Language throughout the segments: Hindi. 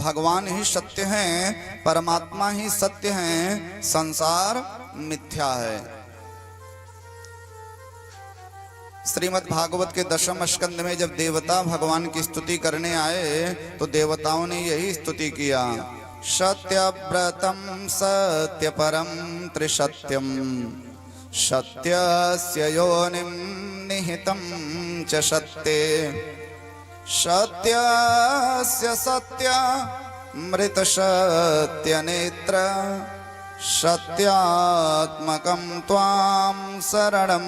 भगवान ही सत्य हैं, परमात्मा ही सत्य हैं, संसार मिथ्या है। श्रीमद् भागवत के 10वें स्कंद में जब देवता भगवान की स्तुति करने आए तो देवताओं ने यही स्तुति किया, सत्यव्रतम सत्यपरम त्रिसत्यम सत्यस्य योनिं निहितं च सत्ये सत्यस्य सत्यमृत सत्यनेत्र सत्यात्मकं त्वां शरणं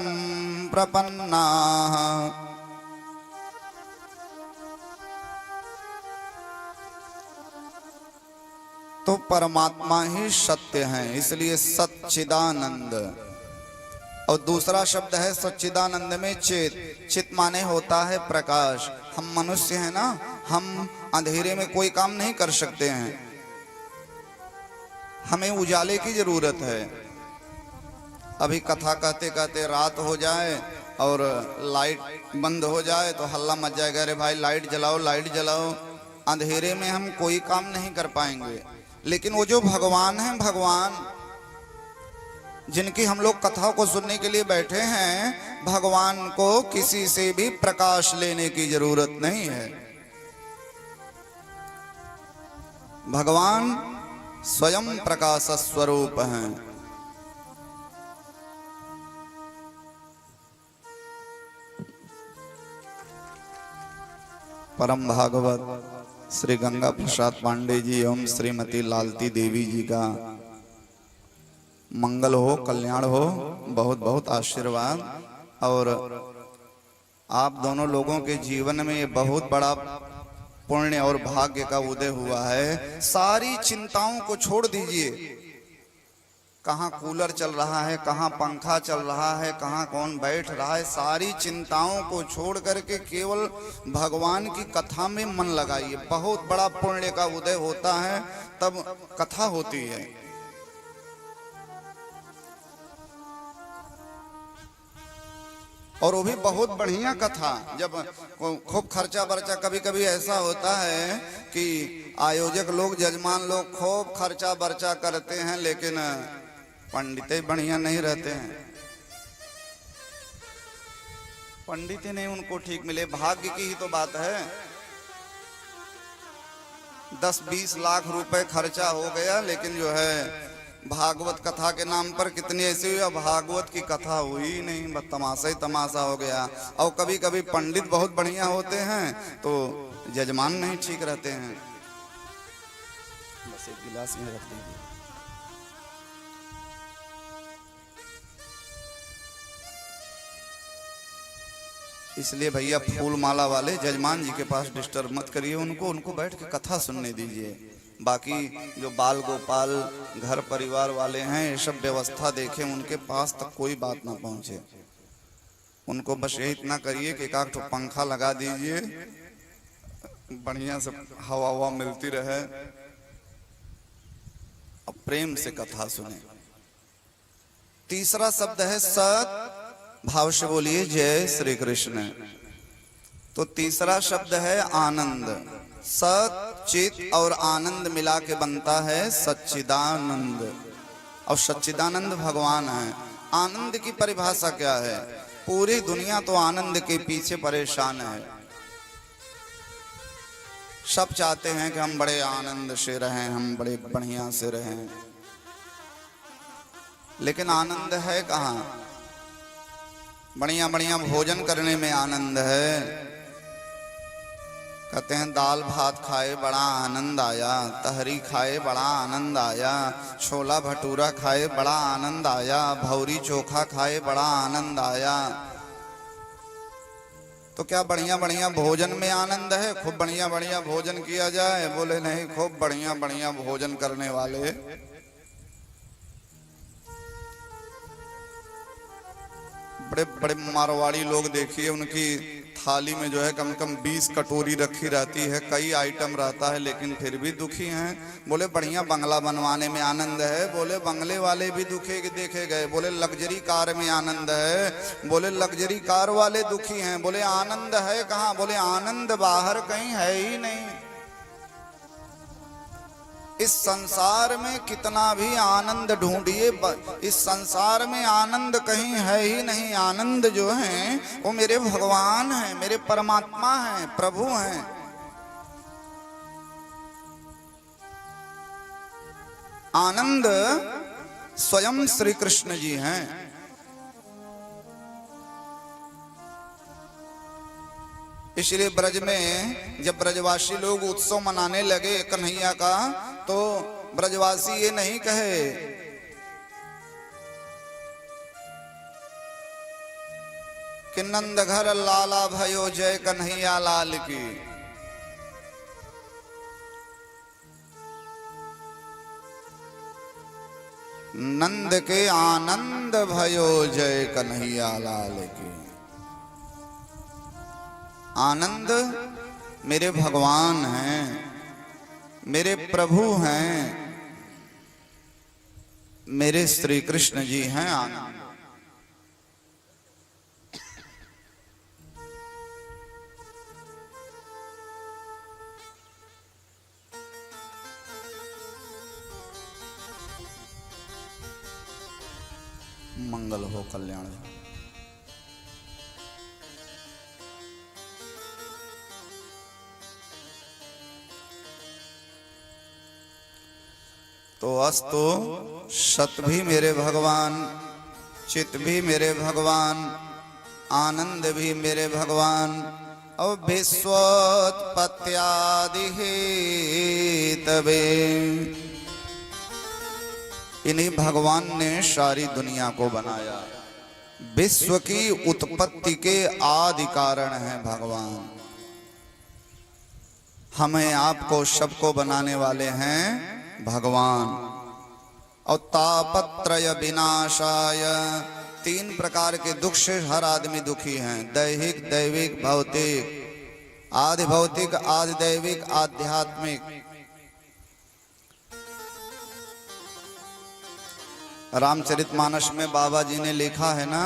प्रपन्नाः। तो परमात्मा ही सत्य है, इसलिए सच्चिदानंद। और दूसरा शब्द है सच्चिदानंद में चित। चित माने होता है प्रकाश। हम मनुष्य हैं ना, हम अंधेरे में कोई काम नहीं कर सकते हैं, हमें उजाले की जरूरत है। अभी कथा कहते कहते रात हो जाए और लाइट बंद हो जाए तो हल्ला मच जाएगा, अरे भाई लाइट जलाओ लाइट जलाओ। अंधेरे में हम कोई काम नहीं कर पाएंगे। लेकिन वो जो भगवान हैं, भगवान जिनकी हम लोग कथा को सुनने के लिए बैठे हैं, भगवान को किसी से भी प्रकाश लेने की जरूरत नहीं है। भगवान स्वयं प्रकाश स्वरूप हैं। परम भागवत श्री गंगा प्रसाद पांडे जी एवं श्रीमती लालती देवी जी का मंगल हो, कल्याण हो, बहुत बहुत आशीर्वाद। और आप दोनों लोगों के जीवन में ये बहुत बड़ा पुण्य और भाग्य का उदय हुआ है। सारी चिंताओं को छोड़ दीजिए। कहाँ कूलर चल रहा है, कहाँ पंखा चल रहा है, कहाँ कौन बैठ रहा है, सारी चिंताओं को छोड़ करके केवल भगवान की कथा में मन लगाइए। बहुत बड़ा पुण्य का उदय होता है, तब कथा होती है। और वो भी बहुत बढ़िया कथा। जब खूब खर्चा बर्चा, कभी कभी ऐसा होता है कि आयोजक लोग, जजमान लोग खूब खर्चा बर्चा करते हैं, लेकिन पंडित बढ़िया नहीं रहते हैं। पंडित ही नहीं उनको ठीक मिले, भाग्य की ही तो बात है। 10-20 लाख रुपए खर्चा हो गया, लेकिन जो है भागवत कथा के नाम पर कितनी ऐसी हुई, भागवत की कथा हुई नहीं, बस तमाशा ही तमाशा हो गया। और कभी कभी पंडित बहुत बढ़िया होते हैं तो जजमान नहीं ठीक रहते हैं। बस एक गिलास में रख दीजिए। इसलिए भैया फूल माला वाले जजमान जी के पास डिस्टर्ब मत करिए उनको बैठ के कथा सुनने दीजिए। बाकी जो बाल गोपाल घर परिवार वाले हैं, ये सब व्यवस्था देखें, उनके पास तक कोई बात ना पहुंचे। उनको बस यही इतना करिए कि एक ठो पंखा लगा दीजिए, बढ़िया से हवा मिलती रहे, और प्रेम से कथा सुने। तीसरा शब्द है सत। भाव से बोलिए जय श्री कृष्ण। तो तीसरा शब्द है आनंद। सत, चित और आनंद मिला के बनता है सच्चिदानंद। और सच्चिदानंद भगवान है। आनंद की परिभाषा क्या है? पूरी दुनिया तो आनंद के पीछे परेशान है। सब चाहते हैं कि हम बड़े आनंद से रहें, हम बड़े बढ़िया से रहें, लेकिन आनंद है कहाँ? बढ़िया बढ़िया भोजन करने में आनंद है। कहते हैं दाल भात खाए बड़ा आनंद आया, तहरी खाए बड़ा आनंद आया, छोला भटूरा खाए बड़ा आनंद आया, भौरी चोखा खाए बड़ा आनंद आया। तो क्या बढ़िया बढ़िया भोजन में आनंद है? खूब बढ़िया बढ़िया भोजन किया जाए? बोले नहीं, खूब बढ़िया बढ़िया भोजन करने वाले बड़े बड़े मारवाड़ी लोग देखिए, उनकी थाली में जो है कम से कम 20 कटोरी रखी रहती है, कई आइटम रहता है, लेकिन फिर भी दुखी हैं। बोले बढ़िया बंगला बनवाने में आनंद है, बोले बंगले वाले भी दुखे देखे गए। बोले लग्जरी कार में आनंद है, बोले लग्जरी कार वाले दुखी हैं। बोले आनंद है कहाँ? बोले आनंद बाहर कहीं है ही नहीं। इस संसार में कितना भी आनंद ढूंढिए, इस संसार में आनंद कहीं है ही नहीं। आनंद जो है वो मेरे भगवान हैं, मेरे परमात्मा हैं, प्रभु हैं। आनंद स्वयं श्री कृष्ण जी हैं। इसलिए ब्रज में जब ब्रजवासी लोग उत्सव मनाने लगे कन्हैया का, तो ब्रजवासी ये नहीं कहे कि नंद घर लाला भयो जय कन्हैया लाल की। नंद के आनंद भयो जय कन्हैया लाल की। आनंद मेरे भगवान हैं, मेरे प्रभु हैं, मेरे श्री कृष्ण जी हैं। आनंद मंगल हो, कल्याण हो। तो अस्तु सत भी मेरे भगवान, चित भी मेरे भगवान, आनंद भी मेरे भगवान, और विश्वोत्पत्त्यादि हेतवे, इन्हीं भगवान ने सारी दुनिया को बनाया। विश्व की उत्पत्ति के आदि कारण है भगवान। हमें आपको सबको बनाने वाले हैं भगवान। और तापत्रय विनाशाय, 3 प्रकार के दुख से हर आदमी दुखी हैं। दैहिक, दैविक, भौतिक। आदि भौतिक, आदि दैविक, आध्यात्मिक। रामचरितमानस में बाबा जी ने लिखा है ना,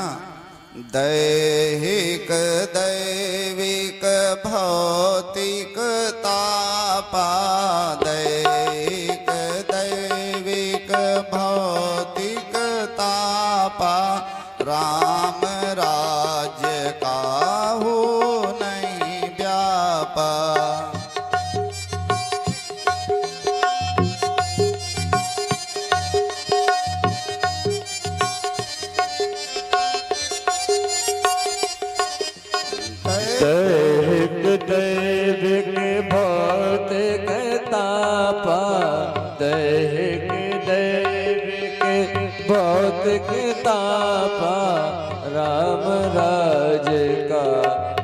दैहिक, दैविक, भौतिक तापा। दैहिक, दैविक, भौतिक तापा, राम राज्य काहू नहीं व्यापा। दैहिक, दैविक, भौतिक तापा। दैहिक, दैविक, भौतिक तापा, राम राज्य का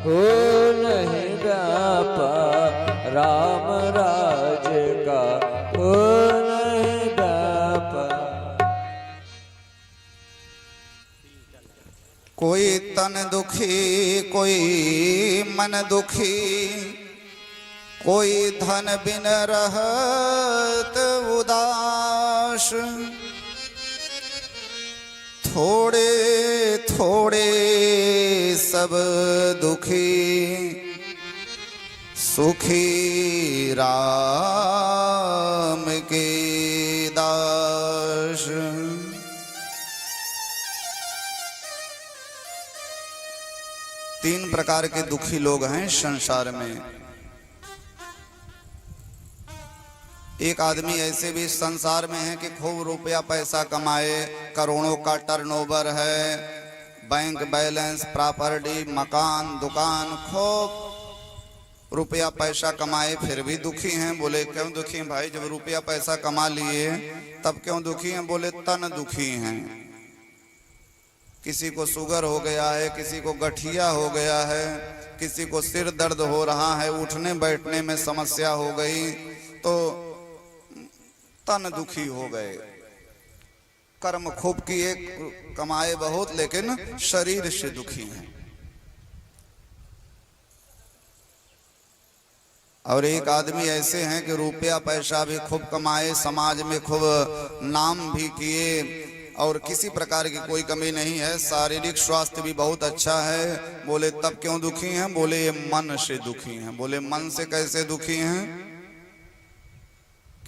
हो नहीं व्यापा। राम राज्य का हो नहीं व्यापा। कोई तन दुखी, कोई मन दुखी, कोई धन बिन रहत उदास। थोड़े थोड़े सब दुखी, सुखी राम के दास। तीन प्रकार के दुखी लोग हैं संसार में। एक आदमी ऐसे भी संसार में है कि खूब रुपया पैसा कमाए, करोड़ों का टर्नओवर है, बैंक बैलेंस, प्रॉपर्टी, मकान, दुकान, खूब रुपया पैसा कमाए, फिर भी दुखी हैं। बोले क्यों दुखी हैं भाई? जब रुपया पैसा कमा लिए तब क्यों दुखी हैं? बोले तन दुखी हैं। किसी को शुगर हो गया है, किसी को गठिया हो गया है, किसी को सिर दर्द हो रहा है, उठने बैठने में समस्या हो गई, तो तन दुखी हो गए। कर्म खूब किए, कमाए बहुत, लेकिन शरीर से दुखी हैं। और एक आदमी ऐसे हैं कि रुपया पैसा भी खूब कमाए, समाज में खूब नाम भी किए, और किसी प्रकार की कोई कमी नहीं है, शारीरिक स्वास्थ्य भी बहुत अच्छा है। बोले तब क्यों दुखी हैं? बोले ये मन से दुखी हैं। बोले मन से कैसे दुखी हैं?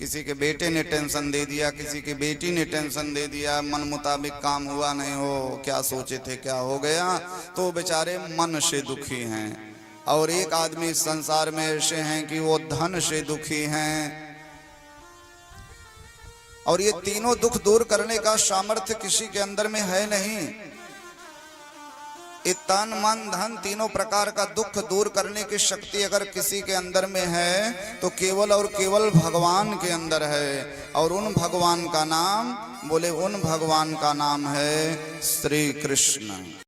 किसी के बेटे ने टेंशन दे दिया, किसी की बेटी ने टेंशन दे दिया, मन मुताबिक काम हुआ नहीं, हो क्या सोचे थे क्या हो गया, तो बेचारे मन से दुखी हैं। और एक आदमी इस संसार में ऐसे हैं कि वो धन से दुखी हैं। और ये तीनों दुख दूर करने का सामर्थ्य किसी के अंदर में है नहीं। ये तन मन धन तीनों प्रकार का दुख दूर करने की शक्ति अगर किसी के अंदर में है तो केवल और केवल भगवान के अंदर है। और उन भगवान का नाम, बोले उन भगवान का नाम है श्री कृष्ण।